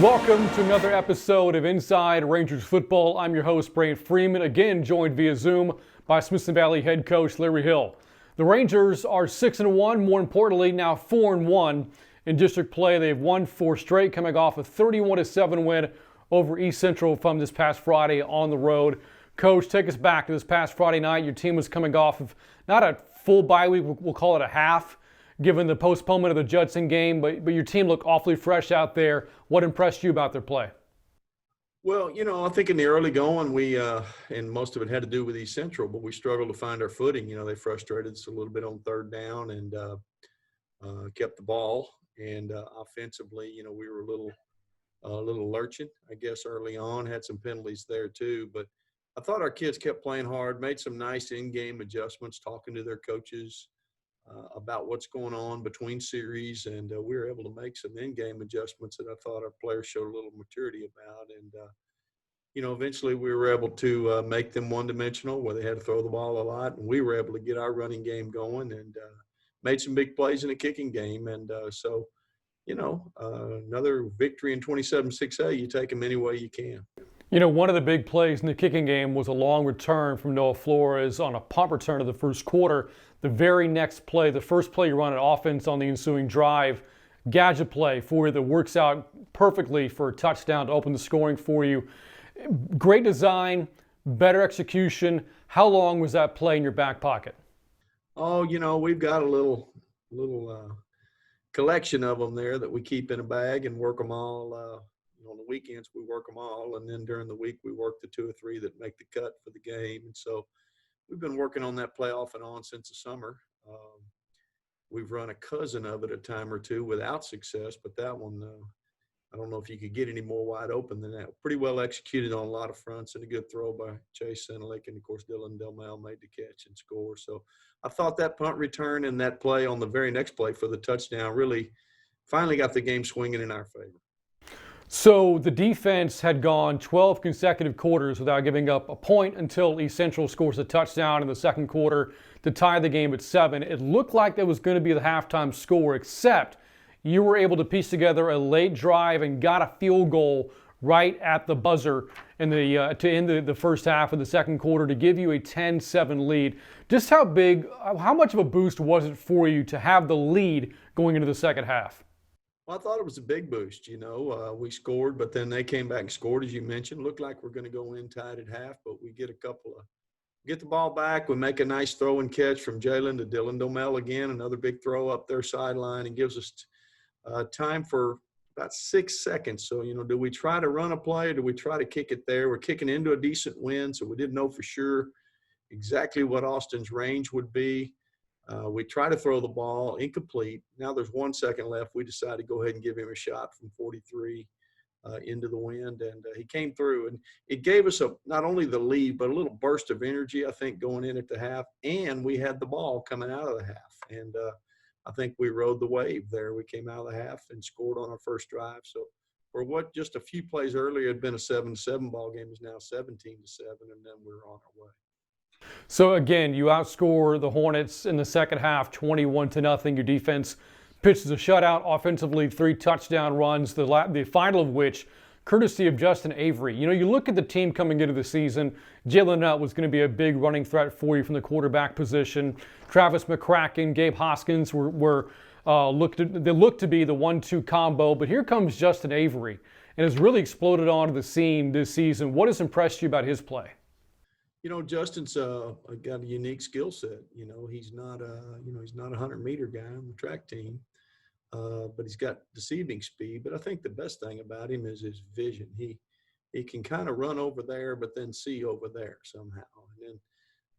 Welcome to another episode of Inside Rangers Football. I'm your host, Brant Freeman, again joined via Zoom by Smithson Valley head coach Larry Hill. The Rangers are 6-1, more importantly, now 4-1 in district play. They've won 4 straight, coming off a 31-7 win over East Central from this past Friday on the road. Coach, take us back to this past Friday night. Your team was coming off of not a full bye week, we'll call it a half, given the postponement of the Judson game, but your team looked awfully fresh out there. What impressed you about their play? Well, I think in the early going, we and most of it had to do with East Central, but we struggled to find our footing. They frustrated us a little bit on third down and kept the ball. And offensively, we were a little lurching, I guess, early on. Had some penalties there too, but I thought our kids kept playing hard, made some nice in-game adjustments, talking to their coaches about what's going on between series, and we were able to make some in-game adjustments that I thought our players showed a little maturity about. And eventually we were able to make them one-dimensional, where they had to throw the ball a lot, and we were able to get our running game going and made some big plays in the kicking game. And another victory in 27-6A. You take them any way you can. One of the big plays in the kicking game was a long return from Noah Flores on a punt return of the first quarter. The very next play, the first play you run an offense on the ensuing drive, gadget play for you that works out perfectly for a touchdown to open the scoring for you. Great design, better execution. How long was that play in your back pocket? Oh, we've got a little collection of them there that we keep in a bag and work them all. On the weekends, we work them all, and then during the week, we work the 2 or 3 that make the cut for the game. And so we've been working on that play off and on since the summer. We've run a cousin of it a time or two without success, but that one, I don't know if you could get any more wide open than that. Pretty well executed on a lot of fronts, and a good throw by Chase Senelick, and of course Dylan Delmel made the catch and score. So I thought that punt return and that play on the very next play for the touchdown really finally got the game swinging in our favor. So the defense had gone 12 consecutive quarters without giving up a point until East Central scores a touchdown in the second quarter to tie the game at 7. It looked like that was going to be the halftime score, except you were able to piece together a late drive and got a field goal right at the buzzer in to end the first half of the second quarter to give you a 10-7 lead. Just how much of a boost was it for you to have the lead going into the second half? Well, I thought it was a big boost. We scored, but then they came back and scored, as you mentioned. Looked like we're going to go in tied at half, but we get the ball back. We make a nice throw and catch from Jalen to Dylan Domel again, another big throw up their sideline, and gives us time for about 6 seconds. So, do we try to run a play or do we try to kick it there? We're kicking into a decent wind, so we didn't know for sure exactly what Austin's range would be. We try to throw the ball, incomplete. Now there's 1 second left. We decided to go ahead and give him a shot from 43 into the wind, and he came through. And it gave us not only the lead, but a little burst of energy, I think, going in at the half. And we had the ball coming out of the half. And I think we rode the wave there. We came out of the half and scored on our first drive. So for what just a few plays earlier had been a 7-7 ball game is now 17-7, and then we're on our way. So again, you outscore the Hornets in the second half 21-0. Your defense pitches a shutout, offensively 3 touchdown runs, the final of which courtesy of Justin Avery. You look at the team coming into the season, Jalen Nutt was going to be a big running threat for you from the quarterback position. Travis McCracken, Gabe Hoskins they looked to be the 1-2 combo, but here comes Justin Avery and has really exploded onto the scene this season. What has impressed you about his play? Justin's got a unique skill set. He's not a 100-meter guy on the track team, but he's got deceiving speed. But I think the best thing about him is his vision. He can kind of run over there, but then see over there somehow. And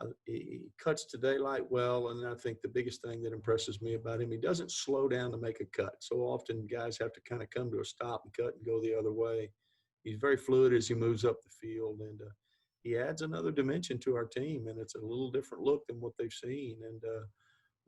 then he cuts to daylight well. And I think the biggest thing that impresses me about him, he doesn't slow down to make a cut. So often guys have to kind of come to a stop and cut and go the other way. He's very fluid as he moves up the field, and he adds another dimension to our team, and it's a little different look than what they've seen. And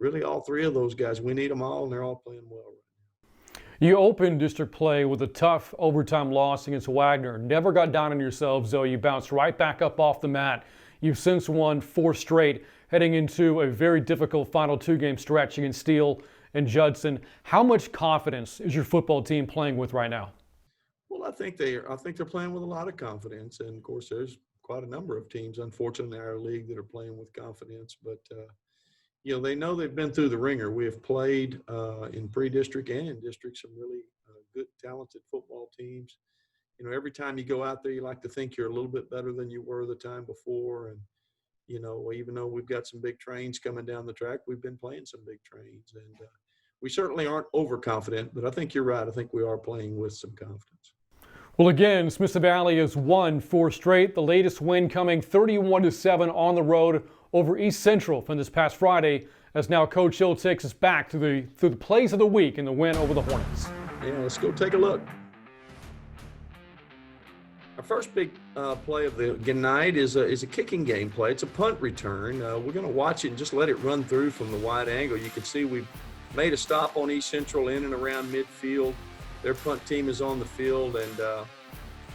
really all 3 of those guys, we need them all, and they're all playing well right now. You opened district play with a tough overtime loss against Wagner. Never got down on yourselves, though. You bounced right back up off the mat. You've since won 4 straight, heading into a very difficult final 2-game stretch against Steele and Judson. How much confidence is your football team playing with right now? Well, I think they're playing with a lot of confidence, and of course, there's quite a number of teams, unfortunately, in our league that are playing with confidence. But they know they've been through the ringer. We have played in pre-district and in district some really good, talented football teams. Every time you go out there, you like to think you're a little bit better than you were the time before. And even though we've got some big trains coming down the track, we've been playing some big trains, and we certainly aren't overconfident. But I think you're right. I think we are playing with some confidence. Well, again, Smithson Valley has won 4 straight. The latest win coming 31-7 on the road over East Central from this past Friday, as now Coach Hill takes us back through the plays of the week in the win over the Hornets. Yeah, let's go take a look. Our first big play of the night is a kicking game play. It's a punt return. We're going to watch it and just let it run through from the wide angle. You can see we've made a stop on East Central in and around midfield. Their punt team is on the field, and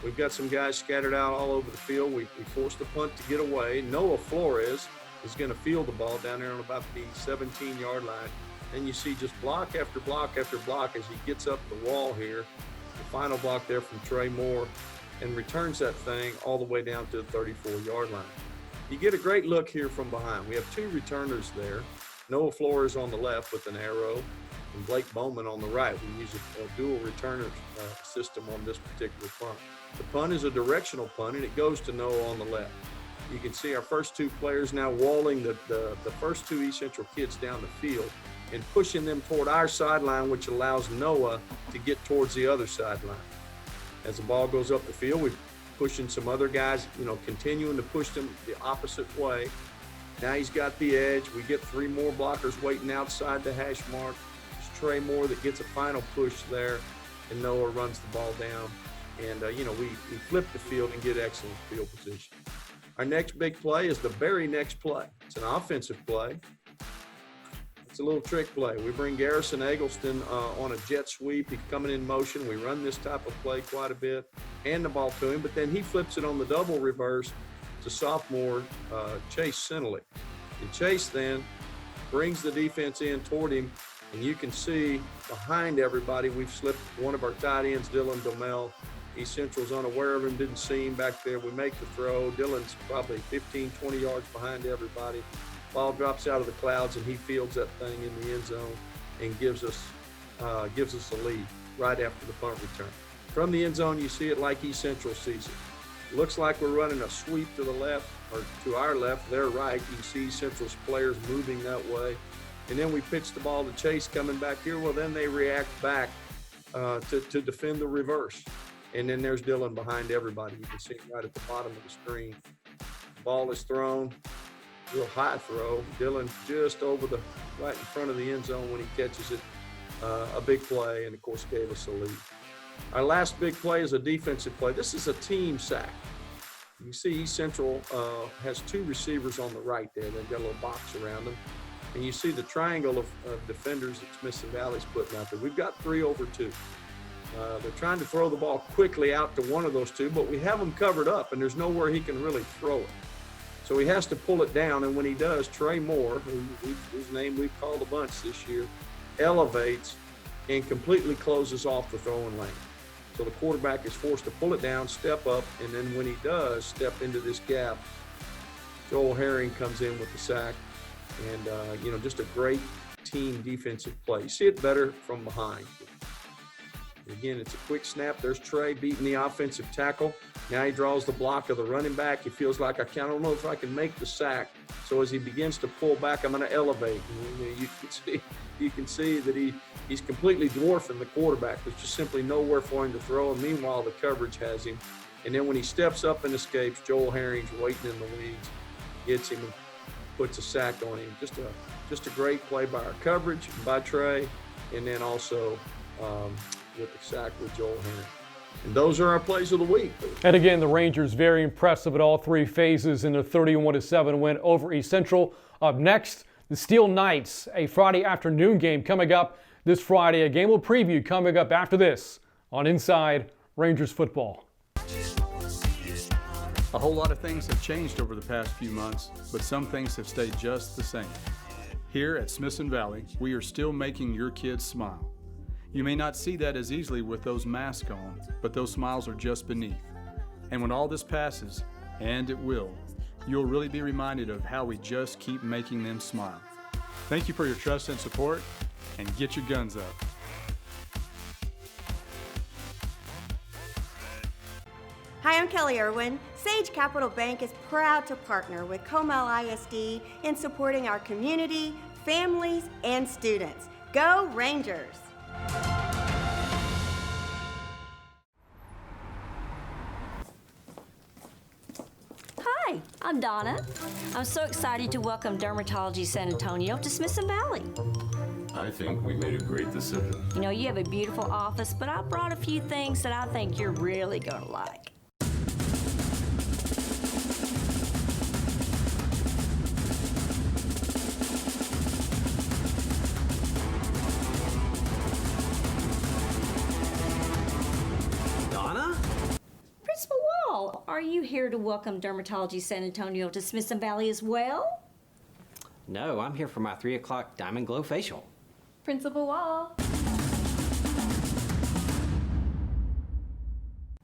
we've got some guys scattered out all over the field. We forced the punt to get away. Noah Flores is going to field the ball down there on about the 17-yard line. And you see just block after block after block as he gets up the wall here. The final block there from Trey Moore, and returns that thing all the way down to the 34-yard line. You get a great look here from behind. We have 2 returners there. Noah Flores on the left with an arrow, and Blake Bowman on the right. We use a dual returner system on this particular punt. The punt is a directional punt, and it goes to Noah on the left. You can see our first 2 players now walling the first 2 East Central kids down the field and pushing them toward our sideline, which allows Noah to get towards the other sideline. As the ball goes up the field, we're pushing some other guys, continuing to push them the opposite way. Now he's got the edge. We get 3 more blockers waiting outside the hash mark. It's Trey Moore that gets a final push there, and Noah runs the ball down. And, we flip the field and get excellent field position. Our next big play is the very next play. It's an offensive play. It's a little trick play. We bring Garrison Eggleston on a jet sweep. He's coming in motion. We run this type of play quite a bit, hand the ball to him, but then he flips it on the double reverse to sophomore Chase Sinelli. And Chase then brings the defense in toward him, and you can see behind everybody, we've slipped one of our tight ends, Dylan Domel. East Central's unaware of him, didn't see him back there. We make the throw. Dylan's probably 15, 20 yards behind everybody. Ball drops out of the clouds, and he fields that thing in the end zone and gives us a lead right after the punt return. From the end zone, you see it like East Central sees it. Looks like we're running a sweep to the left, or to our left, their right. You see East Central's players moving that way. And then we pitch the ball to Chase coming back here. Well, then they react back to defend the reverse. And then there's Dylan behind everybody. You can see him right at the bottom of the screen. The ball is thrown. Real high throw. Dylan just over right in front of the end zone when he catches it. A big play, and of course gave us a lead. Our last big play is a defensive play. This is a team sack. You see East Central has 2 receivers on the right there. They've got a little box around them. And you see the triangle of defenders that Smithson Valley's putting out there. We've got 3 over 2. They're trying to throw the ball quickly out to one of those 2, but we have him covered up, and there's nowhere he can really throw it. So he has to pull it down, and when he does, Trey Moore, whose name we've called a bunch this year, elevates and completely closes off the throwing lane. So the quarterback is forced to pull it down, step up, and then when he does step into this gap, Joel Herring comes in with the sack, and just a great team defensive play. You see it better from behind. Again, it's a quick snap. There's Trey beating the offensive tackle. Now he draws the block of the running back. He feels like, I don't know if I can make the sack. So as he begins to pull back, I'm going to elevate. And you can see that he's completely dwarfing the quarterback. There's just simply nowhere for him to throw. And meanwhile, the coverage has him. And then when he steps up and escapes, Joel Herring's waiting in the wings, gets him and puts a sack on him. Just a great play by our coverage, by Trey, and then also with the sack with Joel Herring. And those are our plays of the week. And again, the Rangers very impressive at all 3 phases in a 31-7 win over East Central. Up next, the Steele Knights, a Friday afternoon game coming up this Friday. A game we'll preview coming up after this on Inside Rangers Football. A whole lot of things have changed over the past few months, but some things have stayed just the same. Here at Smithson Valley, we are still making your kids smile. You may not see that as easily with those masks on, but those smiles are just beneath. And when all this passes, and it will, you'll really be reminded of how we just keep making them smile. Thank you for your trust and support, and get your guns up. Hi, I'm Kelly Irwin. Sage Capital Bank is proud to partner with Comel ISD in supporting our community, families, and students. Go Rangers! Hi, I'm Donna. I'm so excited to welcome Dermatology San Antonio to Smithson Valley. I think we made a great decision. You know, you have a beautiful office, but I brought a few things that I think you're really gonna like. Donna? Principal Wall, are you here to welcome Dermatology San Antonio to Smithson Valley as well? No, I'm here for my 3 o'clock Diamond Glow facial. Principal Wall.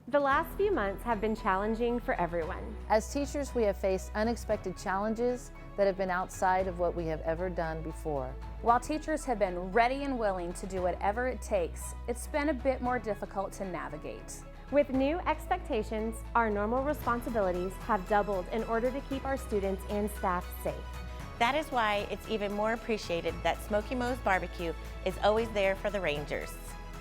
The last few months have been challenging for everyone. As teachers, we have faced unexpected challenges that have been outside of what we have ever done before. While teachers have been ready and willing to do whatever it takes, it's been a bit more difficult to navigate. With new expectations, our normal responsibilities have doubled in order to keep our students and staff safe. That is why it's even more appreciated that Smoky Mo's Barbecue is always there for the Rangers.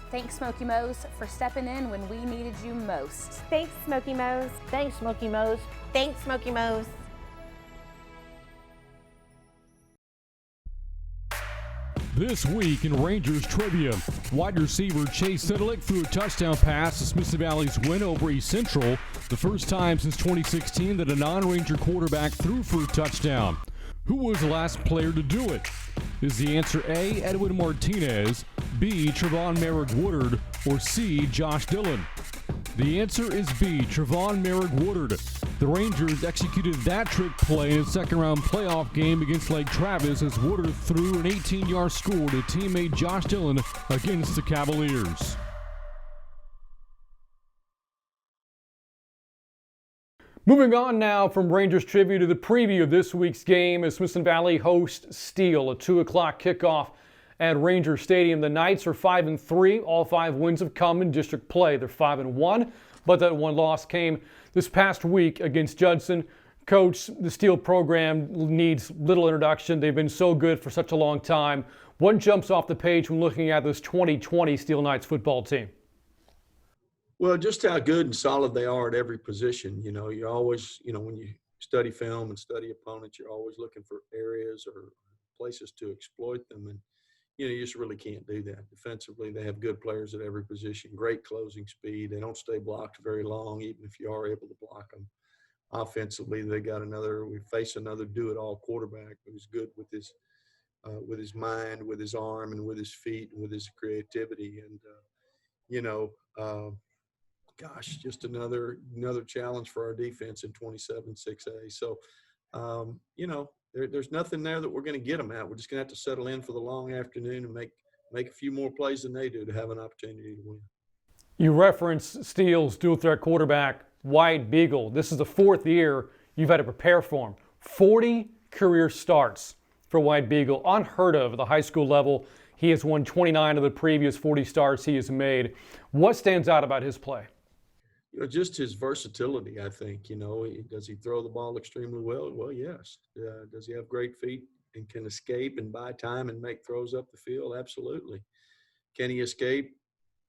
Thanks, Smoky Mo's, for stepping in when we needed you most. Thanks, Smoky Mo's. Thanks, Smoky Mo's. Thanks, Smoky Mo's. This week in Rangers trivia, wide receiver Chase Sedlick threw a touchdown pass to Smithson Valley's win over East Central, the first time since 2016 that a non-Ranger quarterback threw for a touchdown. Who was the last player to do it? Is the answer A, Edwin Martinez, B, Trevon Merrick-Woodard, or C, Josh Dillon? The answer is B, Trevon Merrick-Woodard. The Rangers executed that trick play in a second-round playoff game against Lake Travis as Woodard threw an 18-yard score to teammate Josh Dillon against the Cavaliers. Moving on now from Rangers trivia to the preview of this week's game as Smithson Valley hosts Steele, a 2 o'clock kickoff at Ranger Stadium. The Knights are 5-3. All 5 wins have come in district play. They're 5-1, but that one loss came this past week against Judson. Coach, the Steele program needs little introduction. They've been so good for such a long time. What jumps off the page when looking at this 2020 Steele Knights football team? Well, just how good and solid they are at every position. You know, you're always, when you study film and study opponents, you're always looking for areas or places to exploit them. And, you just really can't do that. Defensively, they have good players at every position, great closing speed. They don't stay blocked very long, even if you are able to block them. Offensively, we face another do-it-all quarterback who's good with his mind, with his arm, and with his feet, and with his creativity. And, just another challenge for our defense in 27-6A. So, there's nothing there that we're going to get them at. We're just going to have to settle in for the long afternoon and make a few more plays than they do to have an opportunity to win. You referenced Steele's dual threat quarterback, White Beagle. This is the 4th year you've had to prepare for him. 40 career starts for White Beagle, unheard of at the high school level. He has won 29 of the previous 40 starts he has made. What stands out about his play? Just his versatility, I think. Does he throw the ball extremely well? Well, yes. Does he have great feet and can escape and buy time and make throws up the field? Absolutely. Can he escape,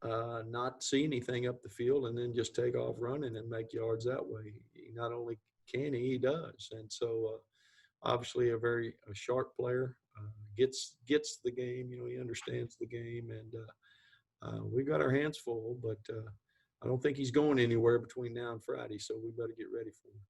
not see anything up the field, and then just take off running and make yards that way? He not only can he does. And so, obviously, a sharp player. Gets the game. He understands the game, and we've got our hands full, but I don't think he's going anywhere between now and Friday, so we better get ready for him.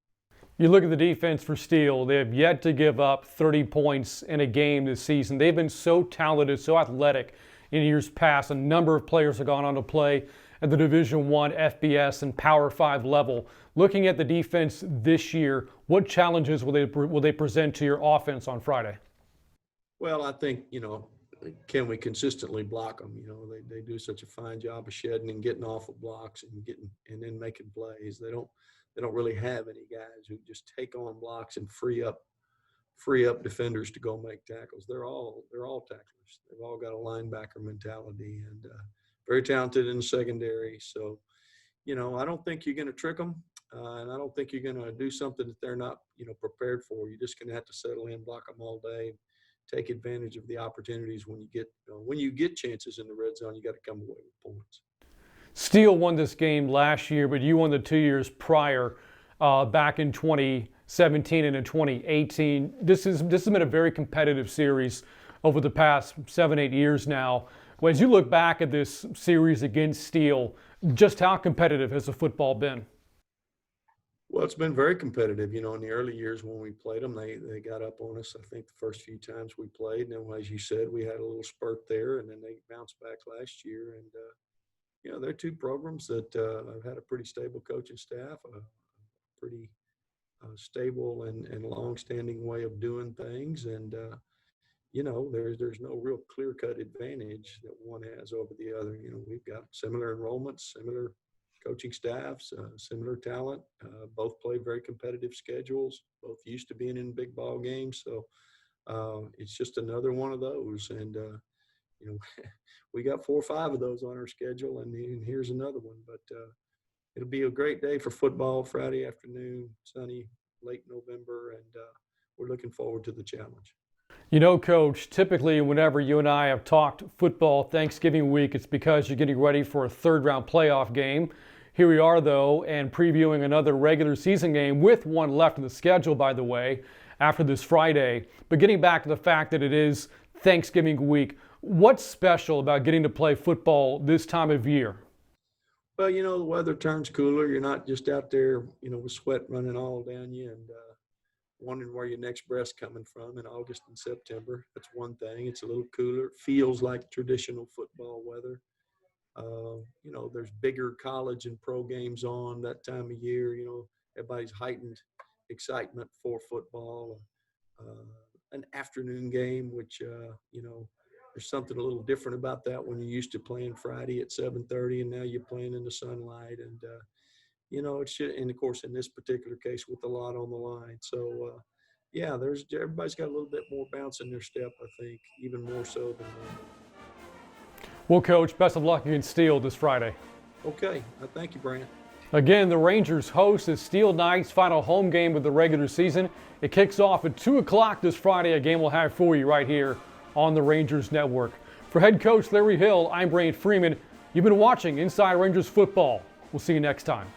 You look at the defense for Steele. They have yet to give up 30 points in a game this season. They've been so talented, so athletic in years past. A number of players have gone on to play at the Division I, FBS, and Power 5 level. Looking at the defense this year, what challenges will they present to your offense on Friday? Well, I think, can we consistently block them? You know, they do such a fine job of shedding and getting off of blocks and then making plays. They don't really have any guys who just take on blocks and free up defenders to go make tackles. They're all tacklers. They've all got a linebacker mentality and very talented in the secondary. So, you know, I don't think you're going to trick them, and I don't think you're going to do something that they're not, you know, prepared for. You're just going to have to settle in, block them all day, take advantage of the opportunities when you get chances in the red zone. You got to come away with points. Steele won this game last year, but you won the 2 years prior, back in 2017 and in 2018. This has been a very competitive series over the past 7-8 years now. As you look back at this series against Steele, just how competitive has the football been? Well, it's been very competitive. You know, in the early years when we played them, they got up on us, I think, the first few times we played. And then, as you said, we had a little spurt there, and then they bounced back last year. And, you know, they're two programs that have had a pretty stable coaching staff, a pretty stable and long-standing way of doing things. And, you know, there's no real clear-cut advantage that one has over the other. You know, we've got similar enrollments, similar coaching staffs, similar talent. Both play very competitive schedules. Both used to being in big ball games. So it's just another one of those. And, you know, we got 4 or 5 of those on our schedule, and here's another one. But it'll be a great day for football, Friday afternoon, sunny, late November, and we're looking forward to the challenge. You know, Coach, typically whenever you and I have talked football Thanksgiving week, it's because you're getting ready for a third-round playoff game. Here we are, though, and previewing another regular season game with one left in the schedule, by the way, after this Friday. But getting back to the fact that it is Thanksgiving week, what's special about getting to play football this time of year? Well, you know, the weather turns cooler. You're not just out there, you know, with sweat running all down you and wondering where your next breath's coming from in August and September. That's one thing. It's a little cooler. It feels like traditional football weather. You know, there's bigger college and pro games on that time of year. You know, everybody's heightened excitement for football. An afternoon game, which, you know, there's something a little different about that when you're used to playing Friday at 7:30 and now you're playing in the sunlight. And, you know, and of course, in this particular case, with a lot on the line. So, yeah, everybody's got a little bit more bounce in their step, I think, even more so than that. Well, Coach, best of luck against Steele this Friday. Okay. Thank you, Brant. Again, the Rangers host the Steele Knights' final home game of the regular season. It kicks off at 2 o'clock this Friday, a game we'll have for you right here on the Rangers Network. For head coach Larry Hill, I'm Brant Freeman. You've been watching Inside Rangers Football. We'll see you next time.